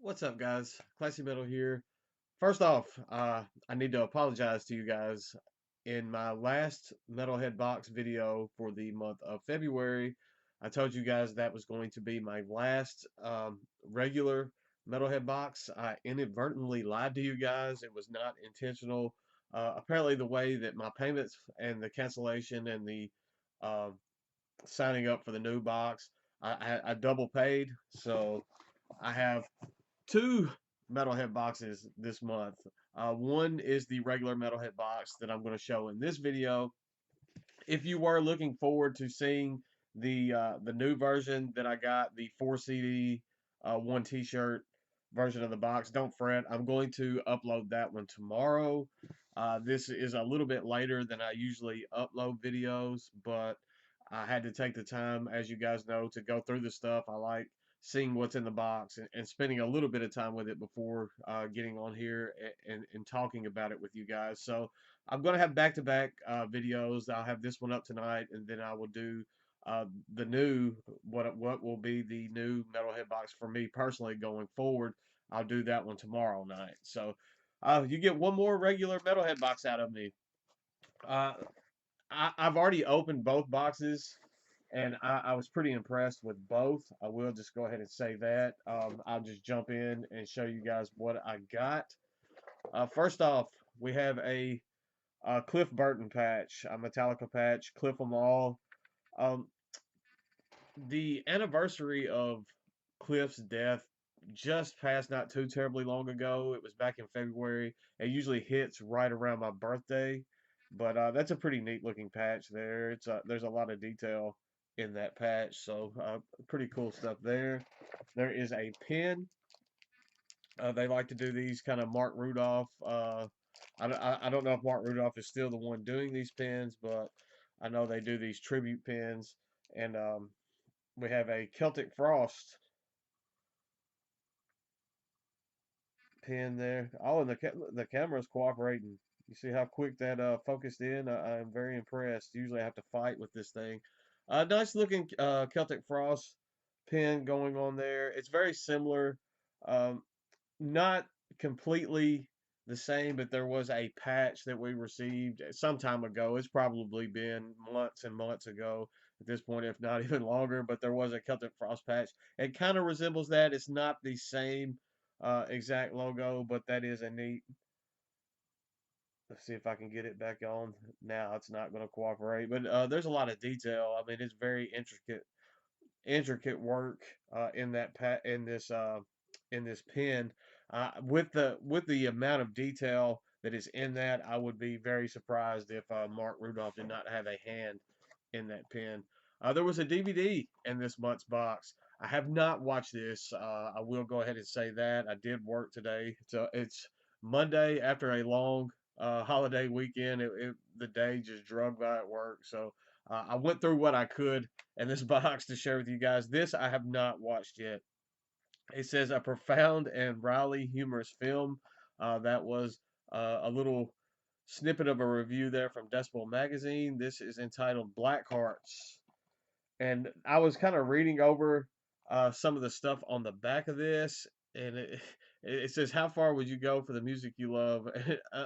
What's up, guys? Classy Metal here. First off, I need to apologize to you guys. In my last Metalhead Box video for the month of February, I told you guys that was going to be my last regular Metalhead Box. I inadvertently lied to you guys. It was not intentional. Apparently, the way that my payments and the cancellation and the uh, signing up for the new box, I double paid. So I have two Metalhead boxes this month. One is the regular Metalhead box that I'm going to show in this video. If you were looking forward to seeing the new version that I got, the 4 CD, one T-shirt version of the box, don't fret. I'm going to upload that one tomorrow. This is a little bit later than I usually upload videos, but I had to take the time, as you guys know, to go through the stuff. I like seeing what's in the box and spending a little bit of time with it before getting on here and talking about it with you guys. So I'm going to have back-to-back videos. I'll have this one up tonight, and then I will do the new what will be the new Metalhead box for me personally going forward. I'll do that one tomorrow night. So you get one more regular Metalhead box out of me. Uh, I've already opened both boxes, and I was pretty impressed with both. I will just go ahead and say that. I'll just jump in and show you guys what I got. First off, we have a Cliff Burton patch, a Metallica patch, Cliff 'em all. Um, the anniversary of Cliff's death just passed not too terribly long ago. It was back in February. It usually hits right around my birthday, but that's a pretty neat looking patch there. There's a lot of detail in that patch, so pretty cool stuff there. There is a pin. They like to do these kind of Mark Rudolph. I don't know if Mark Rudolph is still the one doing these pins, but I know they do these tribute pins. And we have a Celtic Frost pin there. Oh, and the camera's cooperating. You see how quick that focused in? I'm very impressed. Usually I have to fight with this thing. Nice looking Celtic Frost pin going on there. It's very similar. Um, Not completely the same, but there was a patch that we received some time ago. It's probably been months and months ago at this point, if not even longer. But there was a Celtic Frost patch. It kind of resembles that. It's not the same exact logo, but that is a neat. Let's see if I can get it back on. Now it's not going to cooperate, but there's a lot of detail. I mean, it's very intricate work in that in this pen. With the amount of detail that is in that, I would be very surprised if Mark Rudolph did not have a hand in that pen. There was a DVD in this month's box. I have not watched this. I will go ahead and say that I did work today. It's Monday after a long holiday weekend. The day just drug by at work, so I went through what I could in this box to share with you guys. This I have not watched yet. It says a profound and wryly humorous film. That was a little snippet of a review there from Decibel Magazine. This is entitled Black Hearts. And I was kind of reading over some of the stuff on the back of this, and it says, "How far would you go for the music you love?"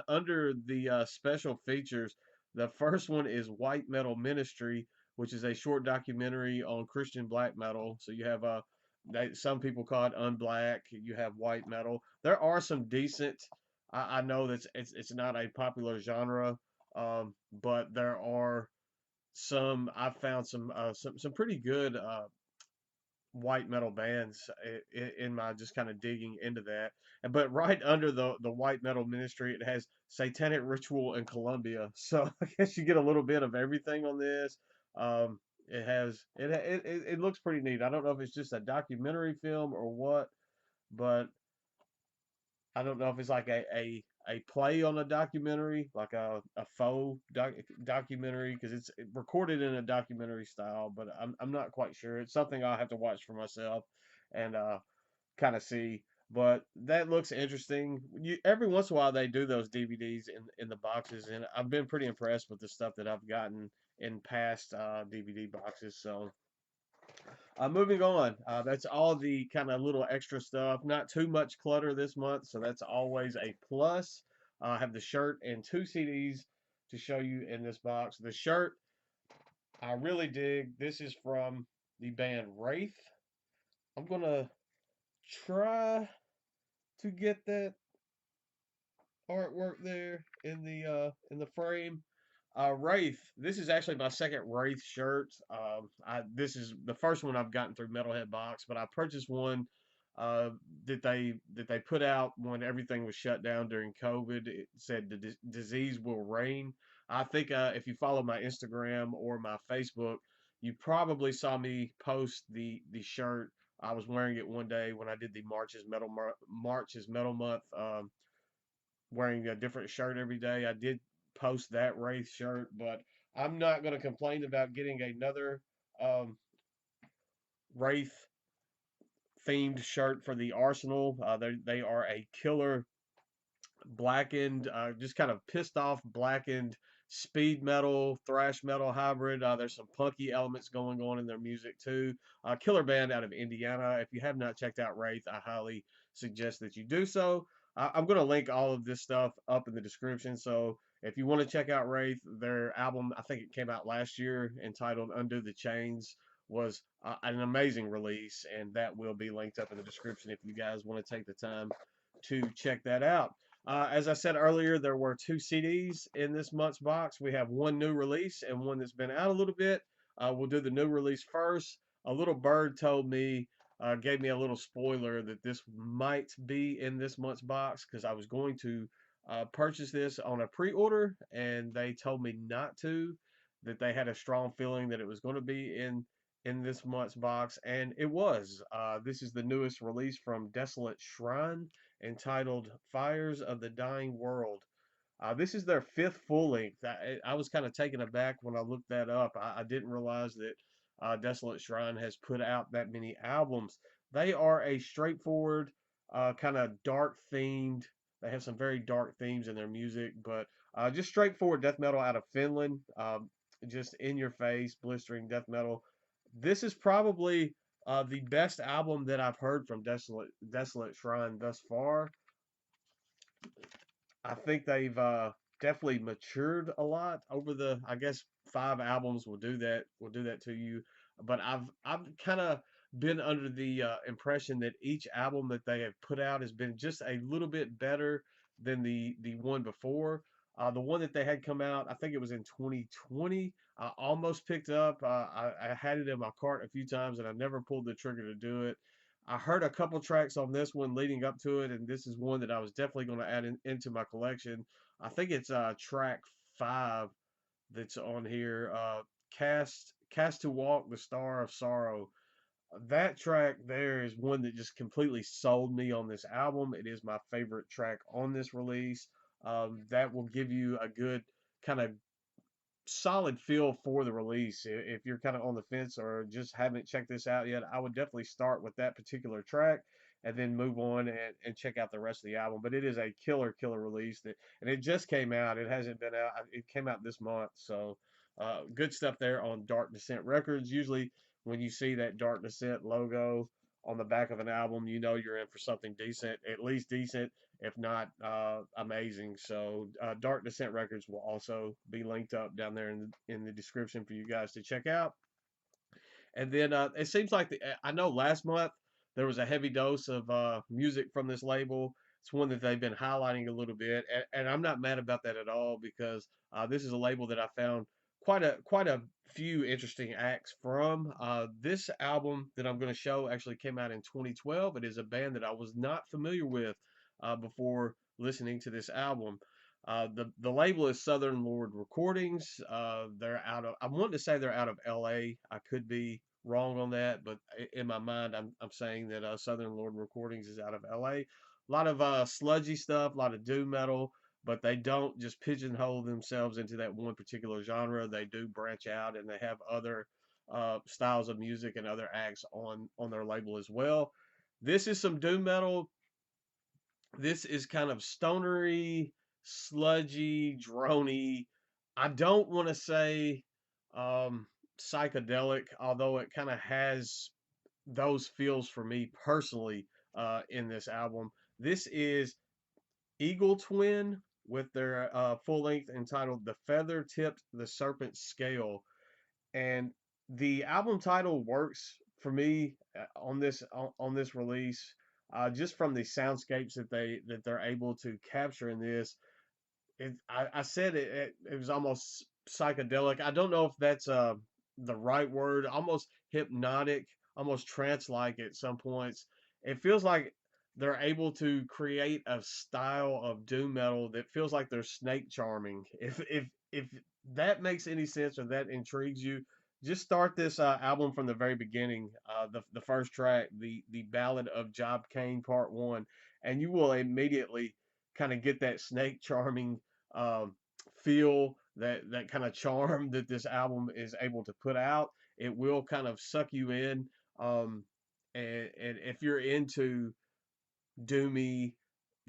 Under the special features, the first one is White Metal Ministry, which is a short documentary on Christian black metal. So you have some people call it unblack. You have white metal. There are some decent. I know that it's not a popular genre, but there are some. I've found some pretty good white metal bands in my just kind of digging into that. But right under the white metal ministry, it has Satanic Ritual in Colombia. So I guess you get a little bit of everything on this. It has it looks pretty neat. I don't know if it's just a documentary film or what, but I don't know if it's like a play on a documentary, like a faux documentary, because it's recorded in a documentary style, but I'm not quite sure. It's something I'll have to watch for myself and kind of see. But that looks interesting. Every once in a while they do those DVDs in the boxes, and I've been pretty impressed with the stuff that I've gotten in past DVD boxes. So Moving on. That's all the kind of little extra stuff. Not too much clutter this month, so that's always a plus. I have the shirt and two CDs to show you in this box. The shirt I really dig. This is from the band Wraith. I'm gonna try to get that artwork there in the frame. Wraith. This is actually my second Wraith shirt. This is the first one I've gotten through Metalhead Box, but I purchased one uh, that they put out when everything was shut down during COVID. It said the disease will reign. I think if you follow my Instagram or my Facebook, you probably saw me post the shirt. I was wearing it one day when I did the March is Metal Month. Wearing a different shirt every day. I did post that Wraith shirt, but I'm not going to complain about getting another um, Wraith themed shirt for the Arsenal. They are a killer blackened, just kind of pissed off blackened speed metal, thrash metal hybrid. There's some punky elements going on in their music too. Killer band out of Indiana. If you have not checked out Wraith, I highly suggest that you do so. I'm going to link all of this stuff up in the description. So if you want to check out Wraith, their album, I think it came out last year, entitled Undo the Chains, was an amazing release, and that will be linked up in the description if you guys want to take the time to check that out. As I said earlier, there were two CDs in this month's box. We have one new release and one that's been out a little bit. We'll do the new release first. A little bird told me, gave me a little spoiler that this might be in this month's box because I was going to purchase this on a pre-order, and they told me not to. That they had a strong feeling that it was going to be in this month's box, and it was. This is the newest release from Desolate Shrine, entitled Fires of the Dying World. This is their fifth full length. I was kind of taken aback when I looked that up. I didn't realize that Desolate Shrine has put out that many albums. They are a straightforward, kind of dark themed. They have some very dark themes in their music, but just straightforward death metal out of Finland. Just in your face, blistering death metal. This is probably the best album that I've heard from Desolate Shrine thus far. I think they've definitely matured a lot over the, I guess, five albums will do that. Will do that to you. But I've kind of been under the impression that each album that they have put out has been just a little bit better than the one before. The one that they had come out, I think it was in 2020. I almost picked up. I had it in my cart a few times, and I never pulled the trigger to do it. I heard a couple tracks on this one leading up to it, and this is one that I was definitely going to add into my collection. I think it's track 5 that's on here. Cast to Walk, the Star of Sorrow. That track there is one that just completely sold me on this album. It is my favorite track on this release. That will give you a good kind of solid feel for the release. If you're kind of on the fence or just haven't checked this out yet, I would definitely start with that particular track and then move on and check out the rest of the album. But it is a killer release and it just came out. It hasn't been out. It came out this month. So good stuff there on Dark Descent Records. Usually when you see that Dark Descent logo on the back of an album, you know you're in for something decent, at least decent, if not amazing. So Dark Descent Records will also be linked up down there in the description for you guys to check out. And then it seems like I know last month there was a heavy dose of music from this label. It's one that they've been highlighting a little bit, and I'm not mad about that at all because this is a label that I found quite a few interesting acts from. This album that I'm going to show actually came out in 2012. It is a band that I was not familiar with before listening to this album. The label is Southern Lord Recordings. They're out of, I want to say they're out of LA. I could be wrong on that, but in my mind, I'm saying that Southern Lord Recordings is out of LA. A lot of sludgy stuff, a lot of doom metal, but they don't just pigeonhole themselves into that one particular genre. They do branch out, and they have other styles of music and other acts on their label as well. This is some doom metal. This is kind of stonery, sludgy, drony. I don't want to say um, psychedelic, although it kind of has those feels for me personally in this album. This is Eagle Twin with their full length entitled "The Feather Tipped the Serpent Scale," and the album title works for me on this release. Just from the soundscapes that they're able to capture in this, I said it was almost psychedelic. I don't know if that's the right word. Almost hypnotic, almost trance-like at some points. It feels like they're able to create a style of doom metal that feels like they're snake charming. If that makes any sense or that intrigues you, just start this album from the very beginning. The first track, the Ballad of Job Kane Part One, and you will immediately kind of get that snake charming um, feel, that kind of charm that this album is able to put out. It will kind of suck you in, um, and if you're into doomy,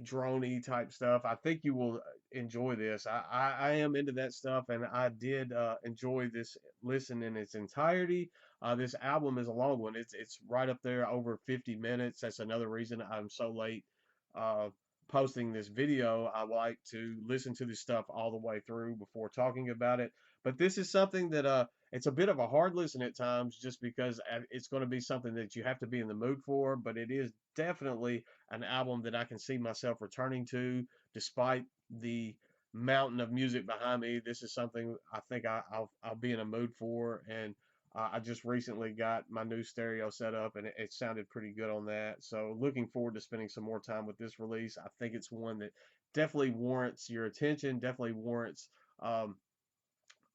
drony type stuff, I think you will enjoy this. I am into that stuff, and I did enjoy this listen in its entirety. This album is a long one. It's right up there over 50 minutes. That's another reason I'm so late uh, posting this video. I like to listen to this stuff all the way through before talking about it. But this is something that it's a bit of a hard listen at times, just because it's going to be something that you have to be in the mood for. But it is definitely an album that I can see myself returning to, despite the mountain of music behind me. This is something I think I'll be in a mood for, and I just recently got my new stereo set up, and it sounded pretty good on that. So looking forward to spending some more time with this release. I think it's one that definitely warrants your attention, definitely warrants um,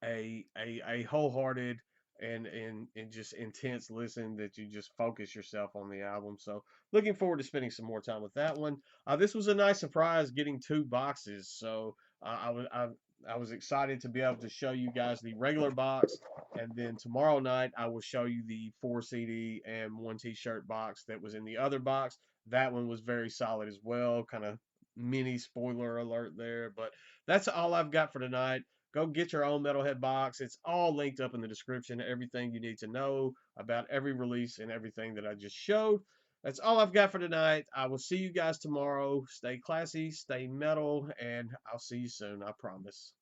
a wholehearted and just intense listen that you just focus yourself on the album. So looking forward to spending some more time with that one. This was a nice surprise getting two boxes. So I was excited to be able to show you guys the regular box, and then tomorrow night I will show you the 4 CD and 1 T-shirt box that was in the other box. That one was very solid as well. Kind of mini spoiler alert there, but that's all I've got for tonight. Go get your own Metalhead box. It's all linked up in the description. Everything you need to know about every release and everything that I just showed. That's all I've got for tonight. I will see you guys tomorrow. Stay classy, stay metal, and I'll see you soon. I promise.